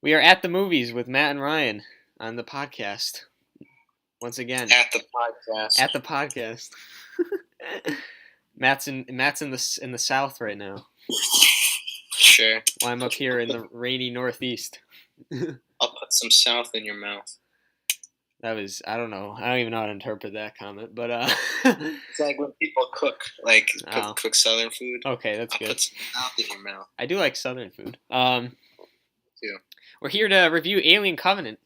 We are at the movies with Matt and Ryan on the podcast. Once again, At the podcast. at the podcast. Matt's in the South right now, Sure. while I'm up here in the rainy Northeast. I'll put some south in your mouth. That was, I don't know. I don't even know how to interpret that comment, but It's like when people cook, Oh. cook Southern food. Okay, that's I'll good. put some south in your mouth. I do like Southern food. Too. We're here to review Alien Covenant.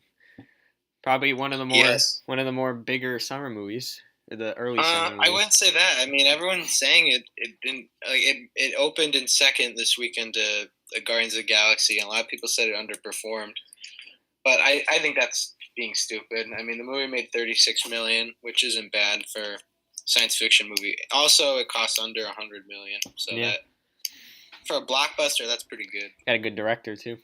Probably one of the more bigger summer movies, or the early summer movies. I wouldn't say that. I mean, everyone's saying it didn't. It opened in second this weekend to Guardians of the Galaxy, and a lot of people said it underperformed. But I think that's being stupid. I mean, the movie made $36 million, which isn't bad for a science fiction movie. Also, it cost under $100 million, so that for a blockbuster, that's pretty good. Got a good director too.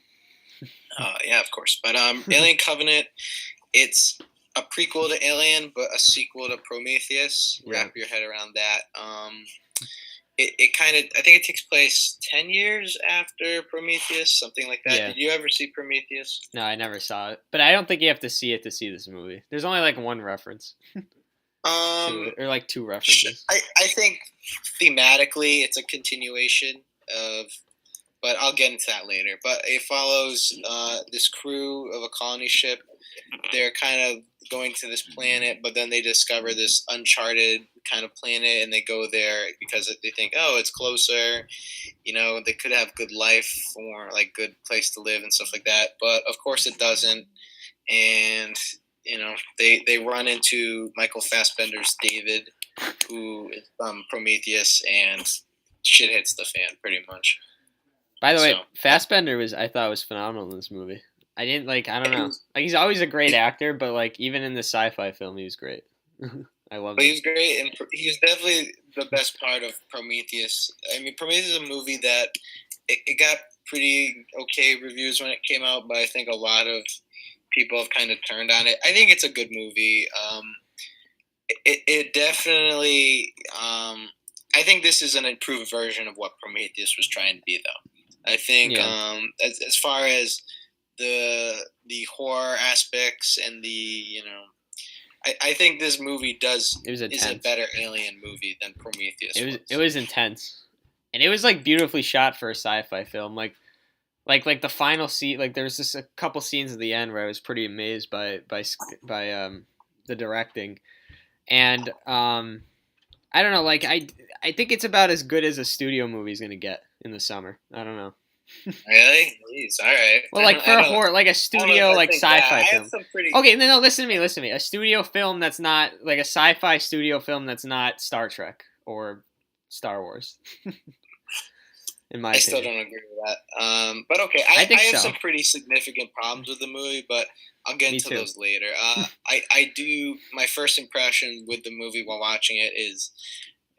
Yeah, of course. But Alien Covenant, it's a prequel to Alien, but a sequel to Prometheus. Yeah. Wrap your head around that. It kind of, I think it takes place 10 years after Prometheus, something like that. Yeah. Did you ever see Prometheus? No, I never saw it, but I don't think you have to see it to see this movie. There's only like one reference, or like two references. I think thematically it's a continuation of, but I'll get into that later. But it follows this crew of a colony ship. They're kind of going to this planet, but then they discover this uncharted kind of planet, and they go there because they think, oh, it's closer. You know, they could have good life or like good place to live and stuff like that. But of course, it doesn't. And you know, they run into Michael Fassbender's David, who is from Prometheus, and shit hits the fan pretty much. By the way, Fassbender I thought was phenomenal in this movie. I don't know. Like, he's always a great actor, but like even in the sci-fi film, he was great. I love him. But he was great, and he was definitely the best part of Prometheus. I mean, Prometheus is a movie that it got pretty okay reviews when it came out, but I think a lot of people have kind of turned on it. I think it's a good movie. It definitely. I think this is an improved version of what Prometheus was trying to be, though. I think as far as the horror aspects and I think this movie is a better Alien movie than Prometheus. It was intense, and it was like beautifully shot for a sci-fi film. Like the final scene. Like there's just a couple scenes at the end where I was pretty amazed by the directing, and I don't know. Like I think it's about as good as a studio movie's gonna get in the summer. I don't know. Really? Jeez, all right. Well, like for a horror, like a studio, like sci-fi film. Okay, no, listen to me. A studio film that's not like a sci-fi studio film that's not Star Trek or Star Wars. In my opinion. Still don't agree with that. But okay, I have some pretty significant problems with the movie, but I'll get into those later. I do. My first impression with the movie while watching it is,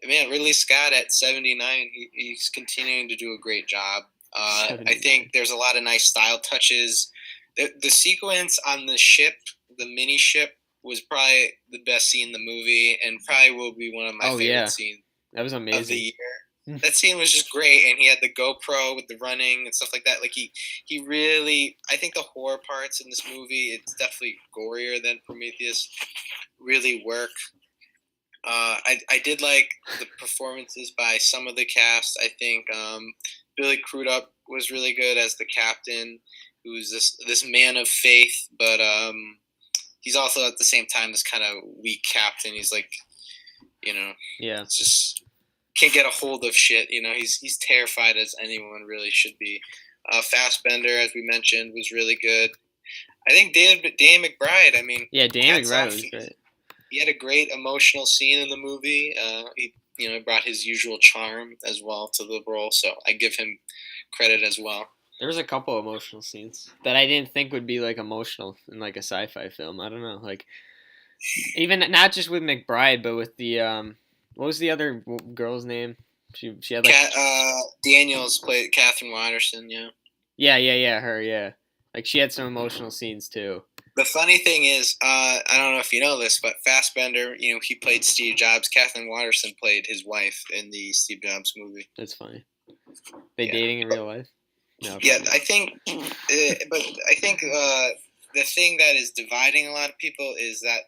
man, Ridley Scott at 79, he's continuing to do a great job. I think there's a lot of nice style touches. The sequence on the ship, the mini ship, was probably the best scene in the movie, and probably will be one of my favorite scenes. That was amazing. Of the year. That scene was just great, and he had the GoPro with the running and stuff like that. Like he really, I think the horror parts in this movie, it's definitely gorier than Prometheus, really work. I did like the performances by some of the cast. I think Billy Crudup was really good as the captain, who's this man of faith, but he's also at the same time this kind of weak captain. He's like, just can't get a hold of shit. You know, he's terrified as anyone really should be. Fassbender, as we mentioned, was really good. I think Dan McBride. I mean, Dan McBride was great. He had a great emotional scene in the movie. He brought his usual charm as well to the role, so I give him credit as well. There was a couple emotional scenes that I didn't think would be like emotional in like a sci-fi film. I don't know, like even not just with McBride, but with the what was the other girl's name? She had like Daniels played Catherine Watterson. Yeah, her. Yeah, like she had some emotional scenes too. The funny thing is, I don't know if you know this, but Fassbender, he played Steve Jobs. Catherine Watterson played his wife in the Steve Jobs movie. That's funny. They dating in real life? No, Yeah, probably I not. think, but I think the thing that is dividing a lot of people is that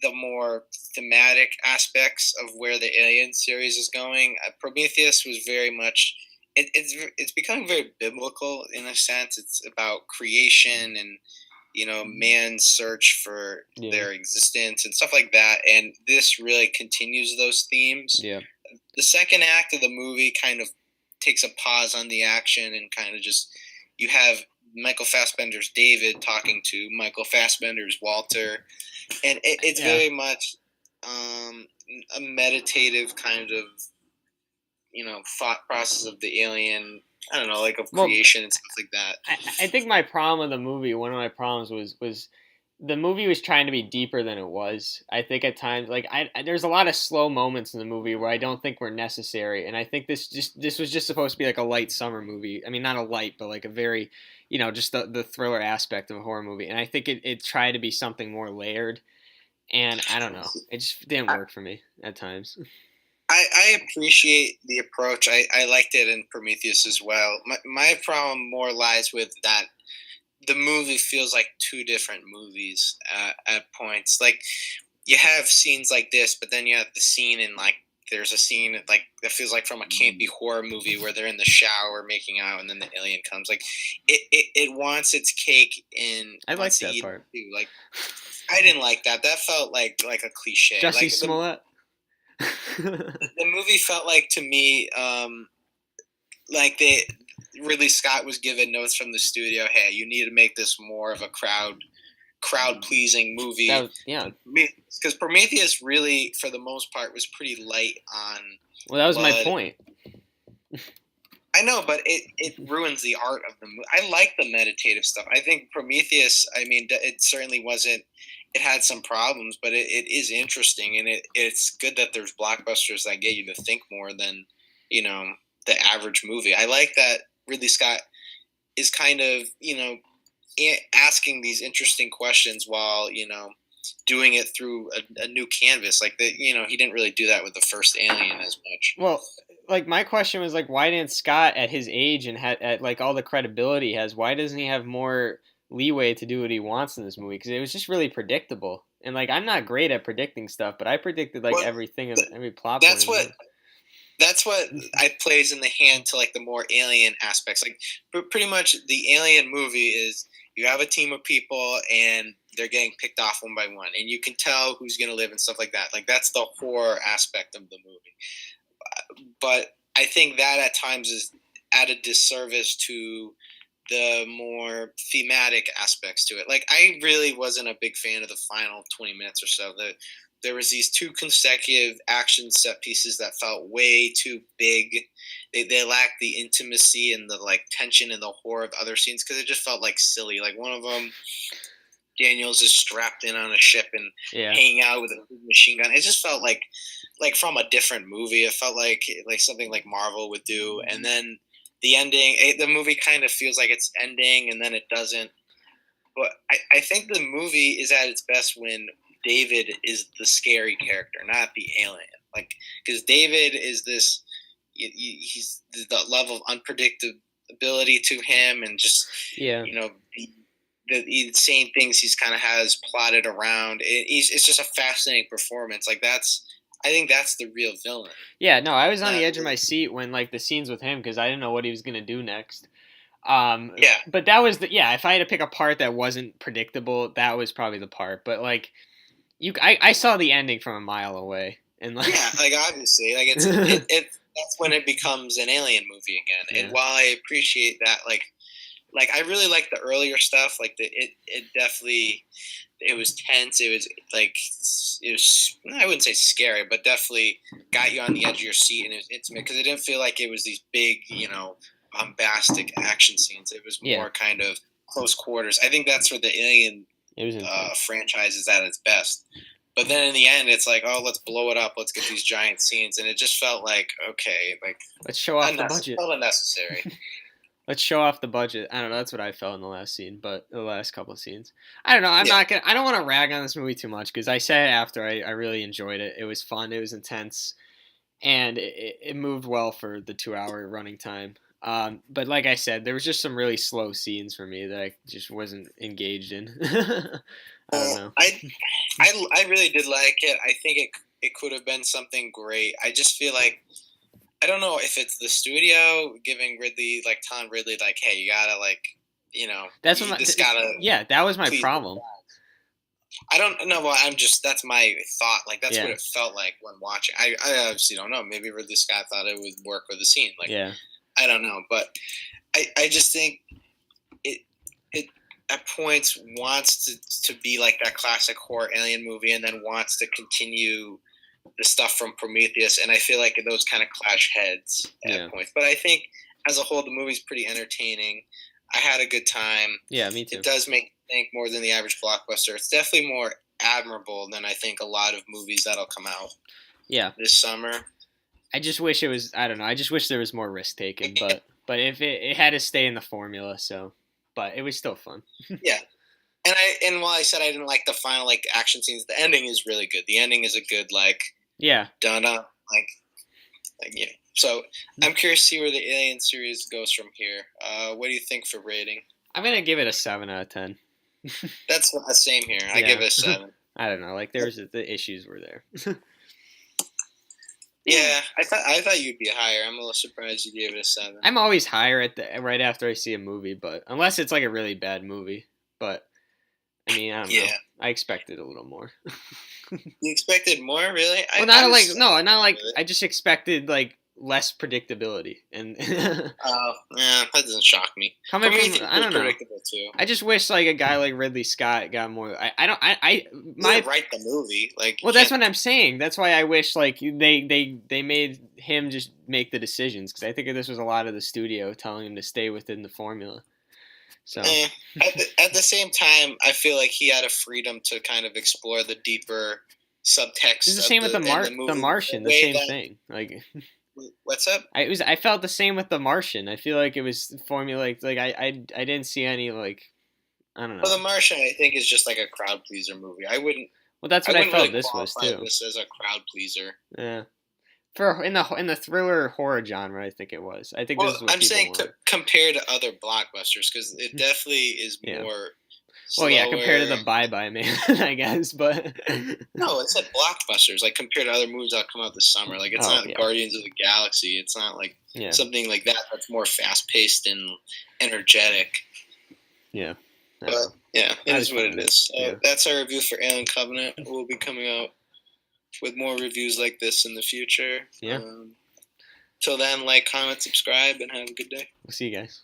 the more thematic aspects of where the Alien series is going. Prometheus was very much. It's becoming very biblical in a sense. It's about creation and man's search for Yeah, their existence and stuff like that. And this really continues those themes. yeah, The second act of the movie kind of takes a pause on the action and kind of just you have Michael Fassbender's David talking to Michael Fassbender's Walter, and it's yeah. very much a meditative kind of thought process of the alien. I don't know, like of Well, creation and stuff like that. I think my problem with the movie, one of my problems was the movie was trying to be deeper than it was. I think at times, like there's a lot of slow moments in the movie where I don't think were necessary, and I think this was just supposed to be like a light summer movie. I mean, not a light, but like a very, just the thriller aspect of a horror movie. And I think it tried to be something more layered, and I don't know, it just didn't work for me at times. I appreciate the approach. I liked it in Prometheus as well. My problem more lies with that the movie feels like two different movies at points. Like you have scenes like this, but then you have the scene in like there's a scene like that feels like from a campy horror movie where they're in the shower making out, and then the alien comes. Like it wants its cake and I wants liked to that eat part. it too. Like I didn't like that. That felt like a cliche. Jesse Like Smollett. the movie felt like to me like Ridley Scott was given notes from the studio. Hey, you need to make this more of a crowd pleasing movie. That was, yeah. Because Prometheus really, for the most part, was pretty light on Well, that was my blood. point. I know, but it ruins the art of the movie. I like the meditative stuff. I think Prometheus. I mean, it certainly wasn't. It had some problems, but it is interesting, and it's good that there's blockbusters that get you to think more than you know the average movie. I like that Ridley Scott is kind of asking these interesting questions while doing it through a new canvas. Like that, he didn't really do that with the first Alien as much. Well, like my question was like, why didn't Scott at his age and at like all the credibility he has, why doesn't he have more leeway to do what he wants in this movie? Because it was just really predictable. And like I'm not great at predicting stuff, but I predicted like Well, everything of every plot point that's of the what movie. that's what I plays in the hand to like the more alien aspects. Like pretty much the Alien movie is you have a team of people and they're getting picked off one by one, and you can tell who's going to live and stuff like that. Like that's the horror aspect of the movie. But I think that at times is at a disservice to the more thematic aspects to it. Like I really wasn't a big fan of the final 20 minutes or so. There was these two consecutive action set pieces that felt way too big. They lacked the intimacy and the like tension and the horror of other scenes because it just felt like silly. Like one of them, Daniels is strapped in on a ship and Yeah. hanging out with a machine gun. It just felt like from a different movie. It felt like something like Marvel would do. And then the ending, the movie kind of feels like it's ending and then it doesn't. But I think the movie is at its best when David is the scary character, not the alien. Like, because David is this, he's the level of unpredictability to him, and just Yeah. the insane things he's kind of has plotted around. It's just a fascinating performance. Like I think that's the real villain. Yeah, no, I was on the edge of Really. my seat when like the scenes with him because I didn't know what he was gonna do next. Yeah, But that was if I had to pick a part that wasn't predictable, that was probably the part. But like I saw the ending from a mile away, and like yeah. Like obviously, like that's when it becomes an alien movie again. yeah, And while I appreciate that, like I really like the earlier stuff. Like it definitely it was tense. It was like it was I wouldn't say scary, but definitely got you on the edge of your seat, and it was intimate because it didn't feel like it was these big bombastic action scenes. It was yeah, more kind of close quarters. I think that's where the Alien it was intense. franchise is at its best. But then in the end, it's like, oh, let's blow it up. Let's get these giant scenes, and it just felt like okay, like Let's show off the budget. felt unnecessary. Let's show off the budget. I don't know. That's what I felt in the last scene, but the last couple of scenes. I don't know. I'm Yeah. not gonna. I don't want to rag on this movie too much because I said it after I really enjoyed it. It was fun. It was intense, and it moved well for the 2 hour running time. But like I said, there was just some really slow scenes for me that I just wasn't engaged in. I don't Well, know. I really did like it. I think it could have been something great. I just feel like I don't know if it's the studio giving Ridley, like telling Ridley, like, hey, you gotta like, That's what you just gotta yeah, that was my please. problem. I don't know. Well, that's my thought. Like that's what Yeah, it felt like when watching. I obviously don't know. Maybe Ridley Scott thought it would work with the scene. Like yeah, I don't know, but I just think it at points wants to be like that classic horror alien movie, and then wants to continue the stuff from Prometheus, and I feel like those kind of clash heads yeah, at points. But I think as a whole, the movie's pretty entertaining. I had a good time. yeah. Me too. It does make me think more than the average blockbuster. It's definitely more admirable than I think a lot of movies that'll come out Yeah, this summer. I just wish it was. I don't know. I just wish there was more risk taken. But if it had to stay in the formula, so. But it was still fun. Yeah. And while I said I didn't like the final like action scenes, the ending is really good. The ending is a good like Yeah. done up like. So I'm curious to see where the Alien series goes from here. What do you think for rating? I'm gonna give it a 7 out of 10. That's the same here. I Yeah. give it a 7. I don't know. Like the issues were there. Yeah, I thought you'd be higher. I'm a little surprised you gave it a 7. I'm always higher at the right after I see a movie, but unless it's like a really bad movie. But I mean, I don't know. I expected a little more. You expected more, really? Well, not like really. I just expected like less predictability and Oh, yeah, that doesn't shock me. coming For me, from I don't know. predictable too. I just wish like a guy like Ridley Scott got more. I don't You didn't write the movie, like. Well, that's what I'm saying. That's why I wish like they made him just make the decisions because I think this was a lot of the studio telling him to stay within the formula. So At the same time, I feel like he had a freedom to kind of explore the deeper subtext. it's the same with the Martian. The same thing. Like what's up? I felt the same with the Martian. I feel like it was formulaic. Like I didn't see any like I don't know. Well, the Martian, I think, is just like a crowd pleaser movie. I wouldn't. Well, that's what I felt really this was too. This as a crowd pleaser. Yeah. For in the thriller horror genre, I think it was. I think this is what I'm saying wanted. Compared to other blockbusters, because it definitely is more. Well, yeah, compared to the Bye Bye Man, I guess, but no, it's like blockbusters. Like compared to other movies that come out this summer, like it's not Guardians of the Galaxy. It's not like something like that. That's more fast paced and energetic. Yeah. But yeah, it is what it is. That's our review for Alien Covenant. We'll be coming out with more reviews like this in the future. Yeah. Till then, like, comment, subscribe, and have a good day. We'll see you guys.